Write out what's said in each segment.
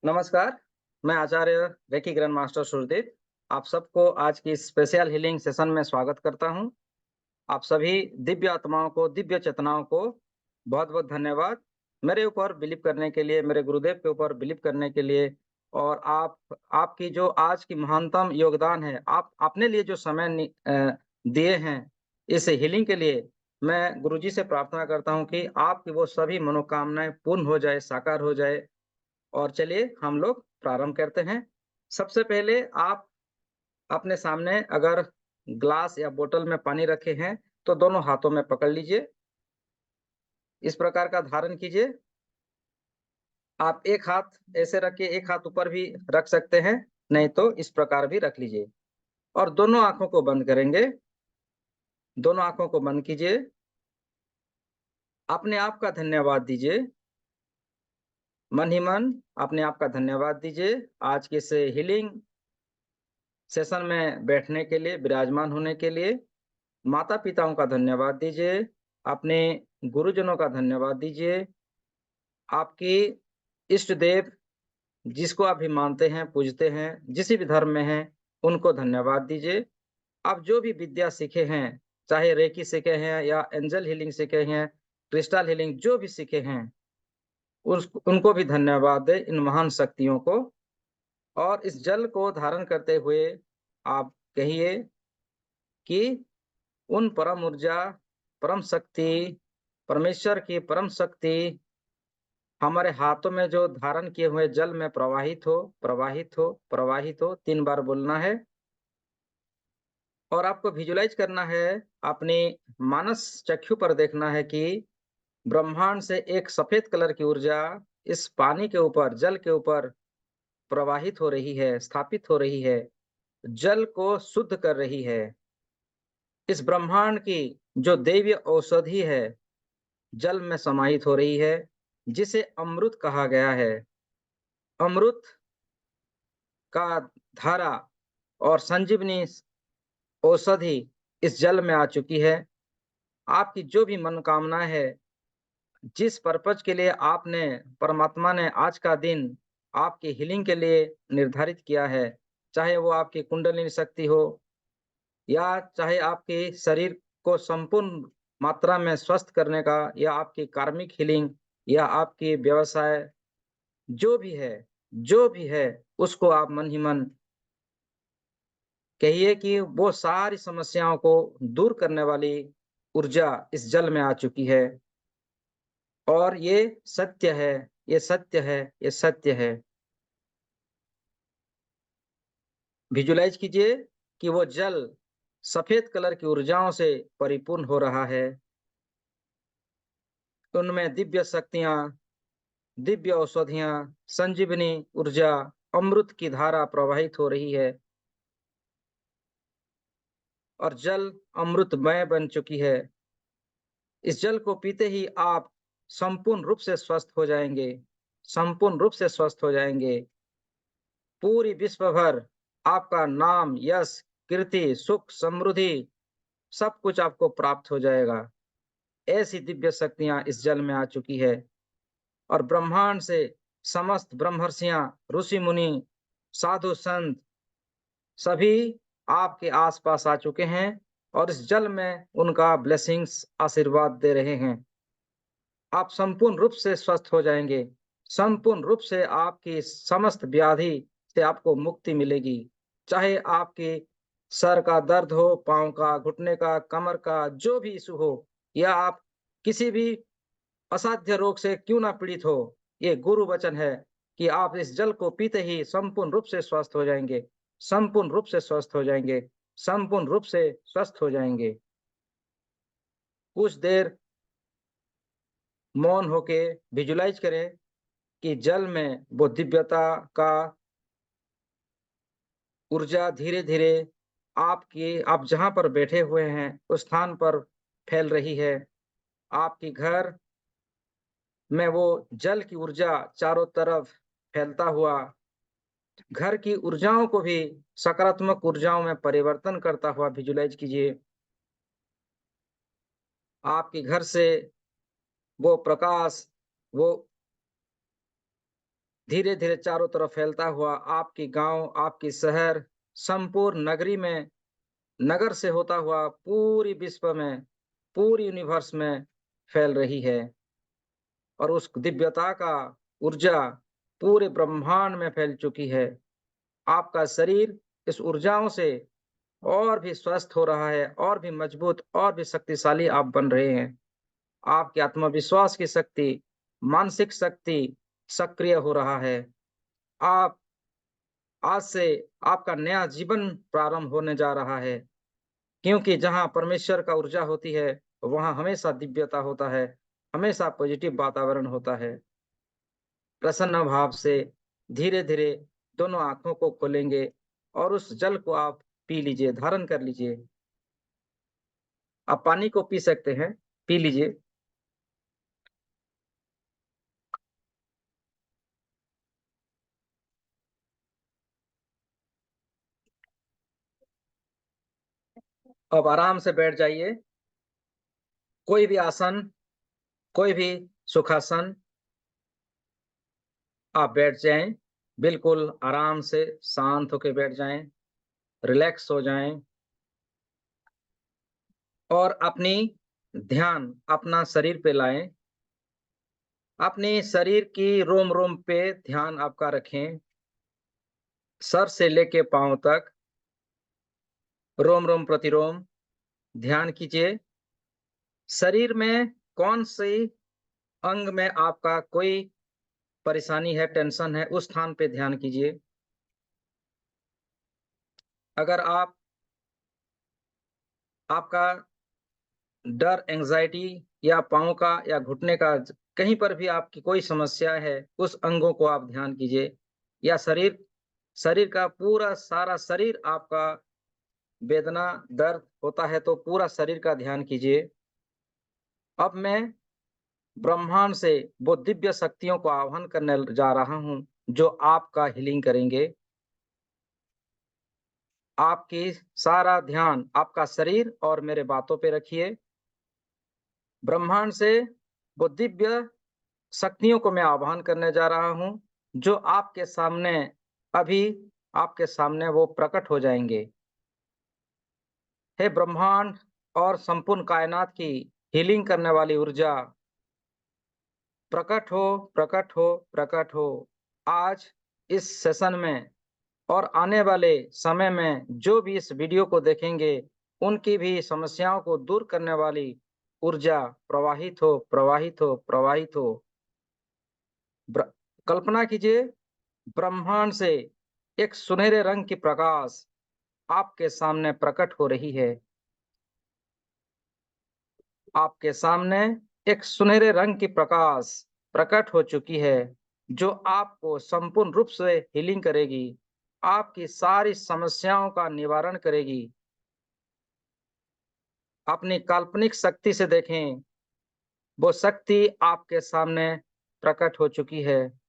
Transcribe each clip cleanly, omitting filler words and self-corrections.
नमस्कार, मैं आचार्य reiki grand master सुरदीप। आप सबको आज की स्पेशल हीलिंग सेशन में स्वागत करता हूं। आप सभी दिव्य आत्माओं को, दिव्य चेतनाओं को बहुत-बहुत धन्यवाद। मेरे ऊपर बिलीव करने के लिए, मेरे गुरुदेव के ऊपर बिलीव करने के लिए और आपकी जो आज की महानतम योगदान है, आप अपने लिए जो समय दिए हैं इस हीलिंग के लिए, मैं गुरुजी से प्रार्थना करता हूं कि आपकी वो सभी मनोकामनाएँ पूर्ण हो जाए, साकार हो जाए। और चलिए हम लोग प्रारंभ करते हैं। सबसे पहले आप अपने सामने अगर ग्लास या बोतल में पानी रखे हैं, तो दोनों हाथों में पकड़ लीजिए। इस प्रकार का धारण कीजिए। आप एक हाथ ऐसे रख के एक हाथ ऊपर भी रख सकते हैं, नहीं तो इस प्रकार भी रख लीजिए और दोनों आँखों को बंद करेंगे। दोनों आँखों को बंद कीजिए। अपने आप का धन्यवाद दीजिए। मन ही मन अपने आप का धन्यवाद दीजिए। आज के इस हीलिंग सेशन में बैठने के लिए, विराजमान होने के लिए माता-पिताओं का धन्यवाद दीजिए, अपने गुरुजनों का धन्यवाद दीजिए, आपके इष्ट देव जिसको आप भी मानते हैं, पूजते हैं, जिस भी धर्म में हैं, उनको धन्यवाद दीजिए। आप जो भी विद्या सीखे हैं, चाहे रेकी सीखे हैं या एंजल हीलिंग सीखे हैं, क्रिस्टल हीलिंग जो भी सीखे हैं, उस उनको भी धन्यवाद दें, इन महान शक्तियों को। और इस जल को धारण करते हुए आप कहिए कि उन परम ऊर्जा, परम शक्ति, परमेश्वर की परम शक्ति हमारे हाथों में जो धारण किए हुए जल में प्रवाहित हो, प्रवाहित हो, प्रवाहित हो 3 बार बोलना है। और आपको विजुअलाइज़ करना है, अपनी मानस चक्षु पर देखना है कि ब्रह्मांड से एक सफ़ेद कलर की ऊर्जा इस पानी के ऊपर, जल के ऊपर प्रवाहित हो रही है, स्थापित हो रही है, जल को शुद्ध कर रही है। इस ब्रह्मांड की जो दैवीय औषधि है, जल में समाहित हो रही है, जिसे अमृत कहा गया है। अमृत का धारा और संजीवनी औषधि इस जल में आ चुकी है। आपकी जो भी मनोकामनाएँ है, जिस पर्पज़ के लिए आपने परमात्मा ने आज का दिन आपकी हीलिंग के लिए निर्धारित किया है, चाहे वो आपकी कुंडलिनी शक्ति हो या चाहे आपके शरीर को संपूर्ण मात्रा में स्वस्थ करने का या आपकी कार्मिक हीलिंग या आपकी व्यवसाय जो भी है, उसको आप मन ही मन कहिए कि वो सारी समस्याओं को दूर करने वाली ऊर्जा इस जल में आ चुकी है और ये सत्य है, ये सत्य है, ये सत्य है। विजुअलाइज़ कीजिए कि वो जल सफ़ेद कलर की ऊर्जाओं से परिपूर्ण हो रहा है। उनमें दिव्य शक्तियाँ, दिव्य औषधियाँ, संजीवनी ऊर्जा, अमृत की धारा प्रवाहित हो रही है और जल अमृतमय बन चुकी है। इस जल को पीते ही आप संपूर्ण रूप से स्वस्थ हो जाएँगे, संपूर्ण रूप से स्वस्थ हो जाएँगे। पूरी विश्व भर आपका नाम, यश, कीर्ति, सुख, समृद्धि सब कुछ आपको प्राप्त हो जाएगा। ऐसी दिव्य शक्तियाँ इस जल में आ चुकी है और ब्रह्मांड से समस्त ब्रह्मर्षियाँ, ऋषि-मुनि, साधु-संत सभी आपके आस-पास आ चुके हैं और इस जल में उनका ब्लेसिंग्स आशीर्वाद दे रहे हैं। आप संपूर्ण रूप से स्वस्थ हो जाएँगे। संपूर्ण रूप से आपकी समस्त व्याधि से आपको मुक्ति मिलेगी। चाहे आपके सर का दर्द हो, पाँव का, घुटने का, कमर का, जो भी इश्यू हो या आप किसी भी असाध्य रोग से क्यों ना पीड़ित हो, ये गुरु वचन है कि आप इस जल को पीते ही संपूर्ण रूप से स्वस्थ हो जाएँगे, संपूर्ण रूप से स्वस्थ हो जाएँगे, संपूर्ण रूप से स्वस्थ हो जाएँगे। कुछ देर मौन होके विजुअलाइज़ करें कि जल में वो दिव्यता का ऊर्जा धीरे-धीरे आप जहाँ पर बैठे हुए हैं, उस स्थान पर फैल रही है। आपके घर में वो जल की ऊर्जा चारों तरफ फैलता हुआ, घर की ऊर्जाओं को भी सकारात्मक ऊर्जाओं में परिवर्तन करता हुआ विजुअलाइज़ कीजिए। आपके घर से वो प्रकाश, वो धीरे धीरे चारों तरफ फैलता हुआ आपकी गांव, आपकी शहर, संपूर्ण नगरी में, नगर से होता हुआ पूरी विश्व में, पूरी यूनिवर्स में फैल रही है। और उस दिव्यता का ऊर्जा पूरे ब्रह्मांड में फैल चुकी है। आपका शरीर इस ऊर्जाओं से और भी स्वस्थ हो रहा है, और भी मजबूत, और भी शक्तिशाली आप बन रहे हैं। आपके आत्मविश्वास की शक्ति, मानसिक शक्ति सक्रिय हो रहा है। आप आज से आपका नया जीवन प्रारंभ होने जा रहा है, क्योंकि जहाँ परमेश्वर का ऊर्जा होती है, वहाँ हमेशा दिव्यता होता है, हमेशा पॉजिटिव वातावरण होता है। प्रसन्न भाव से धीरे-धीरे दोनों आँखों को खोलेंगे और उस जल को आप पी लीजिए, धारण कर लीजिए। आप पानी को पी सकते हैं, पी लीजिए। अब आराम से बैठ जाइए। कोई भी आसन, कोई भी सुखासन, आप बैठ जाएँ। बिल्कुल आराम से शांत होके बैठ जाएँ, रिलैक्स हो जाएँ और अपनी ध्यान अपना शरीर पे लाएँ। अपने शरीर की रोम-रोम पे ध्यान आपका रखें, सर से लेके पाँव तक, रोम-रोम प्रतिरोम ध्यान कीजिए। शरीर में कौन-सी अंग में आपका कोई परेशानी है, टेंशन है, उस स्थान पे ध्यान कीजिए। अगर आपका डर, एंग्ज़ायटी या पाँव का या घुटने का कहीं पर भी आपकी कोई समस्या है, उस अंगों को आप ध्यान कीजिए। या शरीर शरीर का पूरा सारा शरीर आपका वेदना, दर्द होता है, तो पूरा शरीर का ध्यान कीजिए। अब मैं ब्रह्मांड से वो दिव्य शक्तियों को आह्वान करने जा रहा हूँ, जो आपका हीलिंग करेंगे। आपकी सारा ध्यान आपका शरीर और मेरे बातों पे रखिए। ब्रह्मांड से वो दिव्य शक्तियों को मैं आह्वान करने जा रहा हूँ, जो आपके सामने अभी आपके सामने वो प्रकट हो जाएँगे। हे ब्रह्मांड और संपूर्ण कायनात की हीलिंग करने वाली ऊर्जा, प्रकट हो, प्रकट हो, प्रकट हो। आज इस सेशन में और आने वाले समय में जो भी इस वीडियो को देखेंगे, उनकी भी समस्याओं को दूर करने वाली ऊर्जा प्रवाहित हो, प्रवाहित हो, प्रवाहित हो। ब्र कल्पना कीजिए, ब्रह्मांड से एक सुनहरे रंग की प्रकाश आपके सामने प्रकट हो रही है। आपके सामने एक सुनहरे रंग की प्रकाश प्रकट हो चुकी है, जो आपको संपूर्ण रूप से हीलिंग करेगी, आपकी सारी समस्याओं का निवारण करेगी। अपनी काल्पनिक शक्ति से देखें, वो शक्ति आपके सामने प्रकट हो चुकी है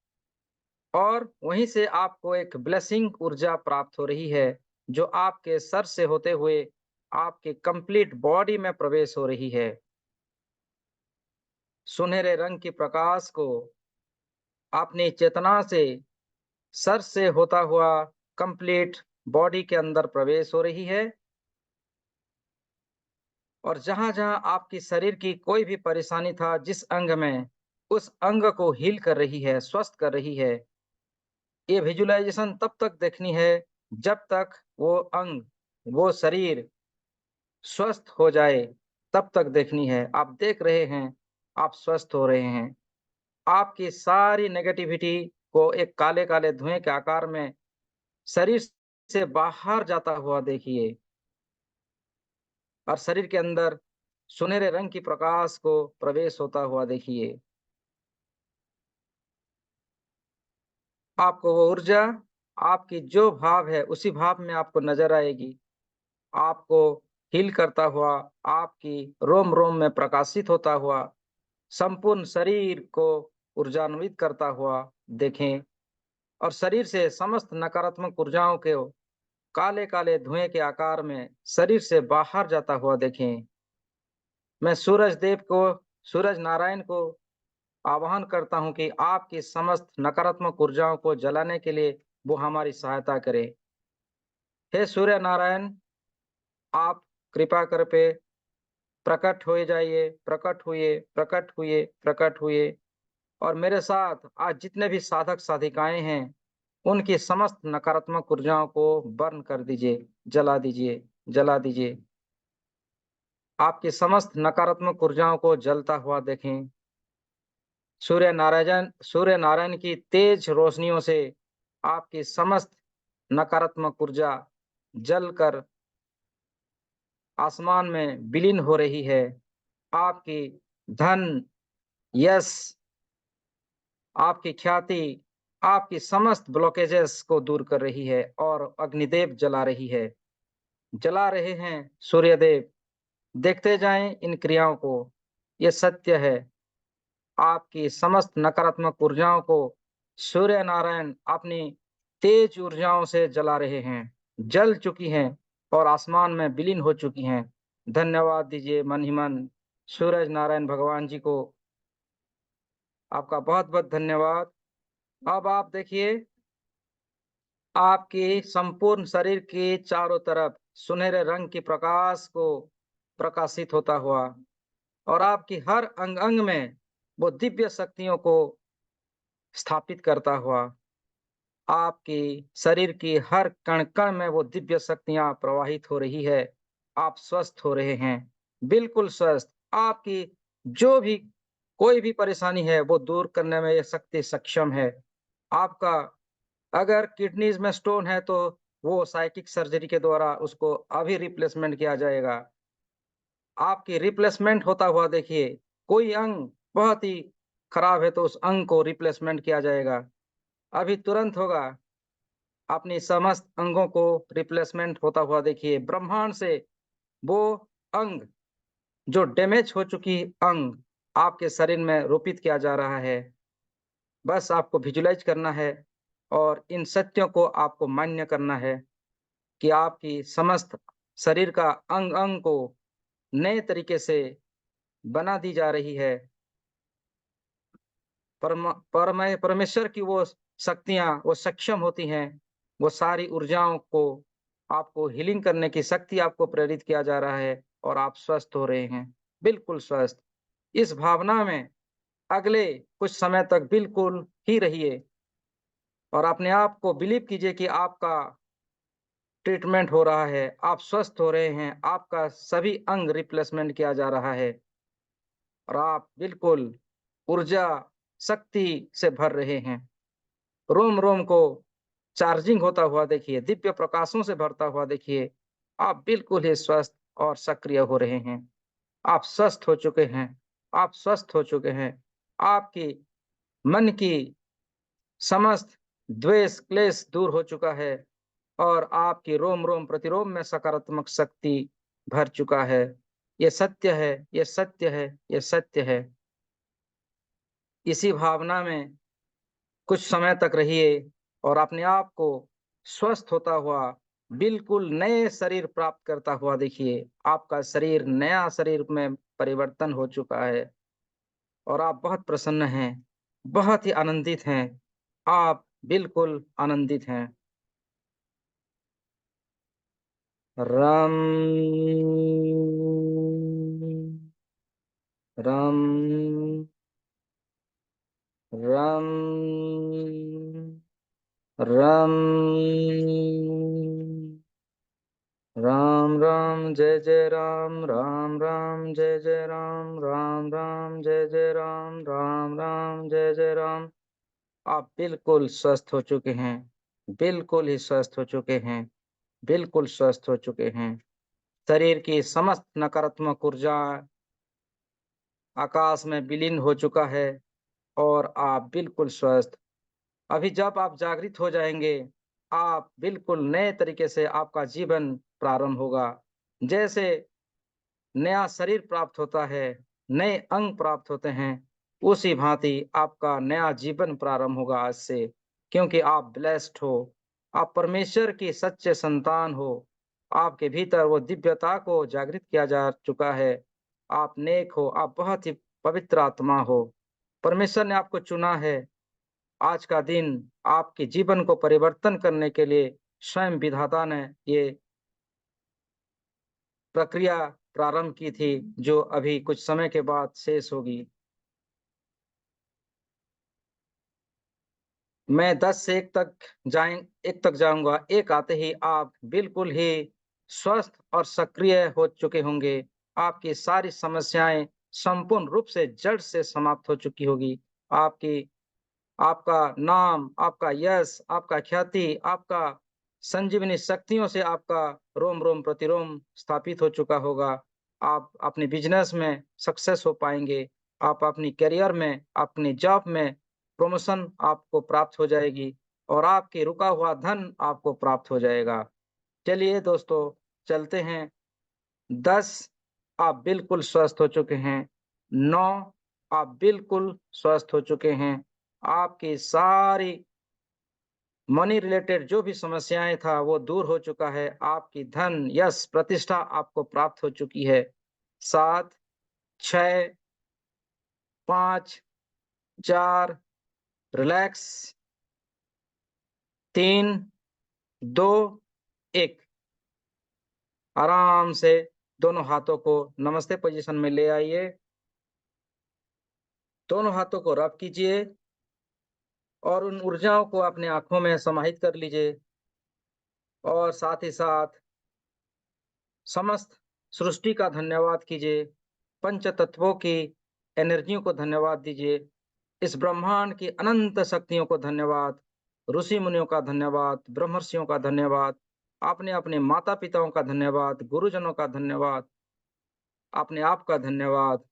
और वहीं से आपको एक ब्लेसिंग ऊर्जा प्राप्त हो रही है, जो आपके सर से होते हुए आपके कंप्लीट बॉडी में प्रवेश हो रही है। सुनहरे रंग की प्रकाश को अपनी चेतना से सर से होता हुआ कंप्लीट बॉडी के अंदर प्रवेश हो रही है और जहां-जहां आपकी शरीर की कोई भी परेशानी था, जिस अंग में, उस अंग को हील कर रही है, स्वस्थ कर रही है। ये विजुअलाइजेशन तब तक देखनी है जब तक वो अंग, वो शरीर स्वस्थ हो जाए, तब तक देखनी है। आप देख रहे हैं, आप स्वस्थ हो रहे हैं। आपकी सारी नेगेटिविटी को एक काले-काले धुएँ के आकार में शरीर से बाहर जाता हुआ देखिए और शरीर के अंदर सुनहरे रंग की प्रकाश को प्रवेश होता हुआ देखिए। आपको वो ऊर्जा, आपकी जो भाव है, उसी भाव में आपको नज़र आएगी। आपको हील करता हुआ, आपकी रोम-रोम में प्रकाशित होता हुआ, संपूर्ण शरीर को ऊर्जान्वित करता हुआ देखें और शरीर से समस्त नकारात्मक ऊर्जाओं को काले-काले धुएँ के आकार में शरीर से बाहर जाता हुआ देखें। मैं सूरज देव को, सूरज नारायण को आह्वान करता हूँ कि आपकी समस्त नकारात्मक ऊर्जाओं को जलाने के लिए वो हमारी सहायता करे। हे सूर्य नारायण, आप कृपा कर पे प्रकट हो जाइए, प्रकट हुए, प्रकट हुए, प्रकट हुए और मेरे साथ आज जितने भी साधक साधिकाएं हैं, उनकी समस्त नकारात्मक ऊर्जाओं को बर्न कर दीजिए, जला दीजिए, जला दीजिए। आपकी समस्त नकारात्मक ऊर्जाओं को जलता हुआ देखें। सूर्य नारायण की तेज रोशनियों से आपकी समस्त नकारात्मक ऊर्जा जलकर आसमान में विलीन हो रही है। आपकी धन, यश, आपकी ख्याति, आपकी समस्त ब्लॉकेजेस को दूर कर रही है और अग्निदेव जला रही है। जला रहे हैं सूर्यदेव। देखते जाएं इन क्रियाओं को। ये सत्य है। आपकी समस्त नकारात्मक ऊर्जाओं को सूर्य नारायण अपनी तेज ऊर्जाओं से जला रहे हैं, जल चुकी हैं और आसमान में विलीन हो चुकी हैं। धन्यवाद दीजिए मन ही मन सूरज नारायण भगवान जी को। आपका बहुत बहुत धन्यवाद। अब आप देखिए, आपकी संपूर्ण शरीर के चारों तरफ सुनहरे रंग की प्रकाश को प्रकाशित होता हुआ और आपकी हर अंग अंग में वो दिव्य शक्तियों को स्थापित करता हुआ, आपकी शरीर की हर कण कण में वो दिव्य शक्तियां प्रवाहित हो रही है। आप स्वस्थ हो रहे हैं, बिल्कुल स्वस्थ। आपकी जो भी कोई भी परेशानी है वो दूर करने में ये शक्ति सक्षम है। आपका अगर किडनीज में स्टोन है तो वो साइकिक सर्जरी के द्वारा उसको अभी रिप्लेसमेंट किया जाएगा। आपकी रिप्लेसमेंट होता हुआ देखिए। कोई अंग बहुत ही खराब है तो उस अंग को रिप्लेसमेंट किया जाएगा, अभी तुरंत होगा। अपनी समस्त अंगों को रिप्लेसमेंट होता हुआ देखिए। ब्रह्मांड से वो अंग जो डैमेज हो चुकी अंग आपके शरीर में रोपित किया जा रहा है। बस आपको विजुलाइज करना है और इन सत्यों को आपको मान्य करना है कि आपकी समस्त शरीर का अंग अंग को नए तरीके से बना दी जा रही है। परमेश्वर की वो शक्तियां वो सक्षम होती हैं। वो सारी ऊर्जाओं को आपको हीलिंग करने की शक्ति आपको प्रेरित किया जा रहा है और आप स्वस्थ हो रहे हैं, बिल्कुल स्वस्थ। इस भावना में अगले कुछ समय तक बिल्कुल ही रहिए और अपने आप को बिलीव कीजिए कि आपका ट्रीटमेंट हो रहा है, आप स्वस्थ हो रहे हैं, आपका सभी अंग रिप्लेसमेंट किया जा रहा है और आप बिल्कुल ऊर्जा शक्ति से भर रहे हैं। रोम रोम को चार्जिंग होता हुआ देखिए, दिव्य प्रकाशों से भरता हुआ देखिए। आप बिल्कुल ही स्वस्थ और सक्रिय हो रहे हैं। आप स्वस्थ हो चुके हैं, आप स्वस्थ हो चुके हैं। आपकी मन की समस्त द्वेष क्लेश दूर हो चुका है और आपकी रोम रोम प्रतिरोम में सकारात्मक शक्ति भर चुका है। ये सत्य है, ये सत्य है, ये सत्य है। इसी भावना में कुछ समय तक रहिए और अपने आप को स्वस्थ होता हुआ बिल्कुल नए शरीर प्राप्त करता हुआ देखिए। आपका शरीर नया शरीर में परिवर्तन हो चुका है और आप बहुत प्रसन्न हैं, बहुत ही आनंदित हैं। आप बिल्कुल आनंदित हैं। रम रम रम रम राम राम जय जय राम, राम राम जय जय राम, राम राम जय जय राम, राम राम जय जय राम। आप बिल्कुल स्वस्थ हो चुके हैं, बिल्कुल ही स्वस्थ हो चुके हैं, बिल्कुल स्वस्थ हो चुके हैं। शरीर की समस्त नकारात्मक ऊर्जा आकाश में विलीन हो चुका है और आप बिल्कुल स्वस्थ। अभी जब आप जागृत हो जाएंगे, आप बिल्कुल नए तरीके से आपका जीवन प्रारंभ होगा। जैसे नया शरीर प्राप्त होता है, नए अंग प्राप्त होते हैं, उसी भांति आपका नया जीवन प्रारंभ होगा आज से। क्योंकि आप ब्लेस्ड हो, आप परमेश्वर की सच्चे संतान हो। आपके भीतर वो दिव्यता को जागृत किया जा चुका है। आप नेक हो, आप बहुत ही पवित्र आत्मा हो। परमेश्वर ने आपको चुना है। आज का दिन आपके जीवन को परिवर्तन करने के लिए स्वयं विधाता ने ये प्रक्रिया प्रारंभ की थी, जो अभी कुछ समय के बाद शेष होगी। मैं 10 से 1 तक जाऊंगा। 1 आते ही आप बिल्कुल ही स्वस्थ और सक्रिय हो चुके होंगे। आपकी सारी समस्याएं संपूर्ण रूप से जड़ से समाप्त हो चुकी होगी। आपकी आपका नाम, आपका यश, आपका ख्याति, आपका संजीवनी शक्तियों से आपका रोम-रोम प्रतिरोम स्थापित हो चुका होगा। आप अपने बिज़नेस में सक्सेस हो पाएँगे। आप अपनी करियर में, अपनी जॉब में प्रमोशन आपको प्राप्त हो जाएगी और आपके रुका हुआ धन आपको प्राप्त हो जाएगा। चलिए दोस्तों, चलते हैं। 10 आप बिल्कुल स्वस्थ हो चुके हैं। 9 आप बिल्कुल स्वस्थ हो चुके हैं। आपकी सारी मनी रिलेटेड जो भी समस्याएँ था वो दूर हो चुका है। आपकी धन, यश, प्रतिष्ठा आपको प्राप्त हो चुकी है। 7, 6, 5, 4 रिलैक्स, 3, 2, 1 आराम से दोनों हाथों को नमस्ते पोज़ीशन में ले आइए। दोनों हाथों को रब कीजिए और उन ऊर्जाओं को अपनी आँखों में समाहित कर लीजिए और साथ ही साथ समस्त सृष्टि का धन्यवाद कीजिए। पंच तत्वों की एनर्जियों को धन्यवाद दीजिए। इस ब्रह्मांड की अनंत शक्तियों को धन्यवाद। ऋषि मुनियों का धन्यवाद, ब्रह्मर्षियों का धन्यवाद, आपने अपने माता-पिताओं का धन्यवाद, गुरुजनों का धन्यवाद, अपने आप का धन्यवाद।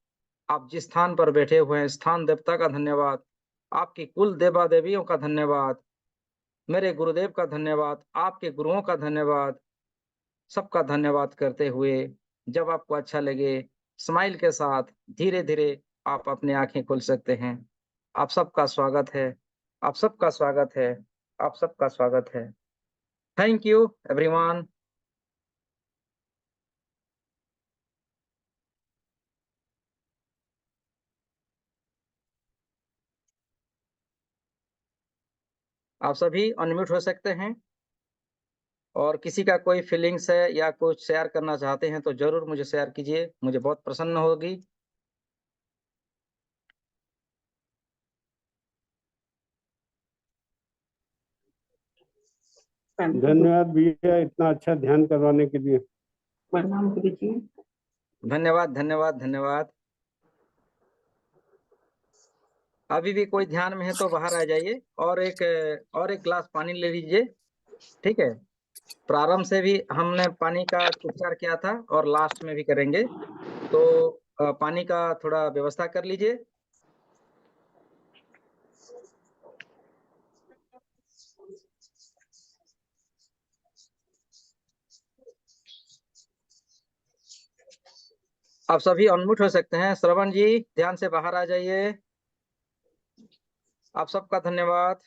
आप जिस स्थान पर बैठे हुए हैं, स्थान देवता का धन्यवाद, आपके कुल देवा-देवियों का धन्यवाद, मेरे गुरुदेव का धन्यवाद, आपके गुरुओं का धन्यवाद। सबका धन्यवाद करते हुए जब आपको अच्छा लगे स्माइल के साथ धीरे-धीरे आप अपनी आँखें खोल सकते हैं। आप सबका स्वागत है, आप सबका स्वागत है, आप सबका स्वागत है। Thank you everyone. आप सभी अनम्यूट हो सकते हैं और किसी का कोई फीलिंग्स है या कुछ शेयर करना चाहते हैं तो ज़रूर मुझे शेयर कीजिए, मुझे बहुत प्रसन्न होगी। धन्यवाद भैया इतना अच्छा ध्यान करवाने के लिए। प्रणाम गुरु जी। धन्यवाद, धन्यवाद, धन्यवाद। अभी भी कोई ध्यान में है तो बाहर आ जाइए और एक ग्लास पानी ले लीजिए, ठीक है? प्रारंभ से भी हमने पानी का उपचार किया था और लास्ट में भी करेंगे, तो पानी का थोड़ा व्यवस्था कर लीजिए। आप सभी अनम्यूट हो सकते हैं। श्रवण जी, ध्यान से बाहर आ जाइए। आप सबका धन्यवाद।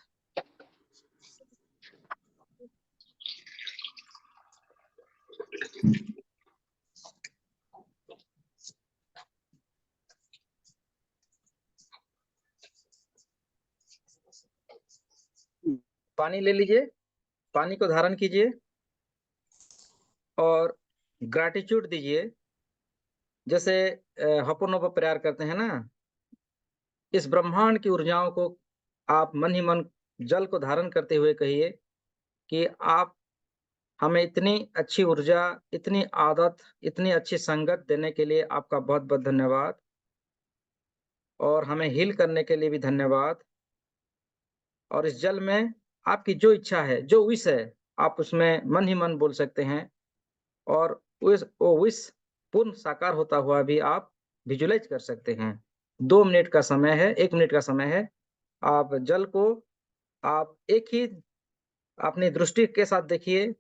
पानी ले लीजिए, पानी को धारण कीजिए और ग्रैटिट्यूड दीजिए। जैसे हॉपोनोपो प्रेयर करते हैं ना, इस ब्रह्मांड की ऊर्जाओं को आप मन ही मन जल को धारण करते हुए कहिए कि आप हमें इतनी अच्छी ऊर्जा, इतनी आदत, इतनी अच्छी संगत देने के लिए आपका बहुत-बहुत धन्यवाद और हमें हील करने के लिए भी धन्यवाद। और इस जल में आपकी जो इच्छा है, जो विश है, आप उसमें मन ही मन बोल सकते हैं और वो विश पूर्ण साकार होता हुआ भी आप विजुअलाइज़ कर सकते हैं। 2 मिनट का समय है, 1 मिनट का समय है। आप जल को आप एक ही अपनी दृष्टि के साथ देखिए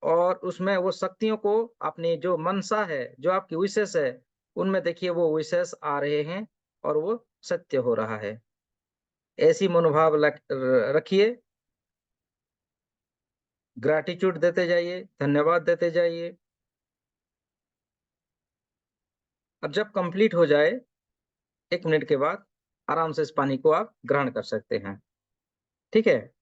और उसमें वो शक्तियों को अपनी जो मनसा है, जो आपकी विशेष है, उनमें देखिए वो विशेष आ रहे हैं और वो सत्य हो रहा है। ऐसी मनोभाव रखिए, ग्रैटिट्यूड देते जाइए, धन्यवाद देते जाइए। अब जब कंप्लीट हो जाए 1 मिनट के बाद आराम से इस पानी को आप ग्रहण कर सकते हैं। ठीक है।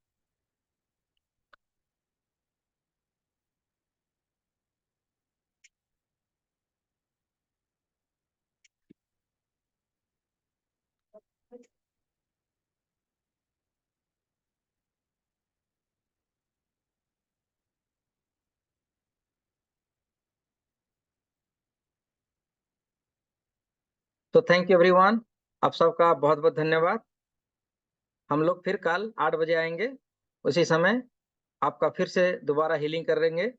तो थैंक यू एवरीवन, आप सबका बहुत बहुत धन्यवाद। हम लोग फिर कल 8 बजे आएंगे, उसी समय आपका फिर से दोबारा हीलिंग करेंगे।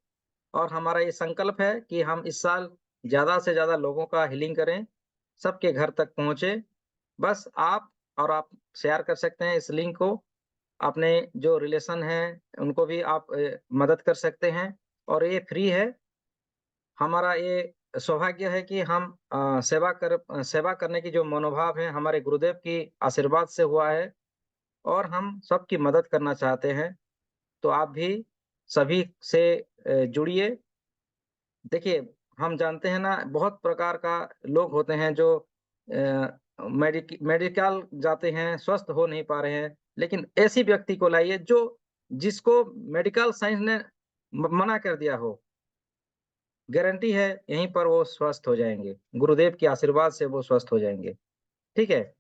और हमारा ये संकल्प है कि हम इस साल ज़्यादा से ज़्यादा लोगों का हीलिंग करें, सबके घर तक पहुँचे। बस आप शेयर कर सकते हैं इस लिंक को, अपने जो रिलेशन हैं उनको भी आप मदद कर सकते हैं, और ये फ्री है। हमारा ये सौभाग्य है कि हम सेवा करने की जो मनोभाव है हमारे गुरुदेव की आशीर्वाद से हुआ है, और हम सबकी मदद करना चाहते हैं। तो आप भी सभी से जुड़िए। देखिए, हम जानते हैं ना, बहुत प्रकार का लोग होते हैं जो मेडिकल जाते हैं, स्वस्थ हो नहीं पा रहे हैं, लेकिन ऐसी व्यक्ति को लाइए जो जिसको मेडिकल साइंस ने मना कर दिया हो, गारंटी है यहीं पर वो स्वस्थ हो जाएँगे। गुरुदेव के आशीर्वाद से वो स्वस्थ हो जाएँगे। ठीक है?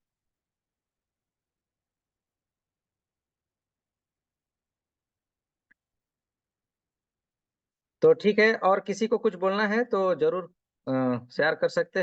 तो ठीक है, और किसी को कुछ बोलना है तो ज़रूर शेयर कर सकते हैं।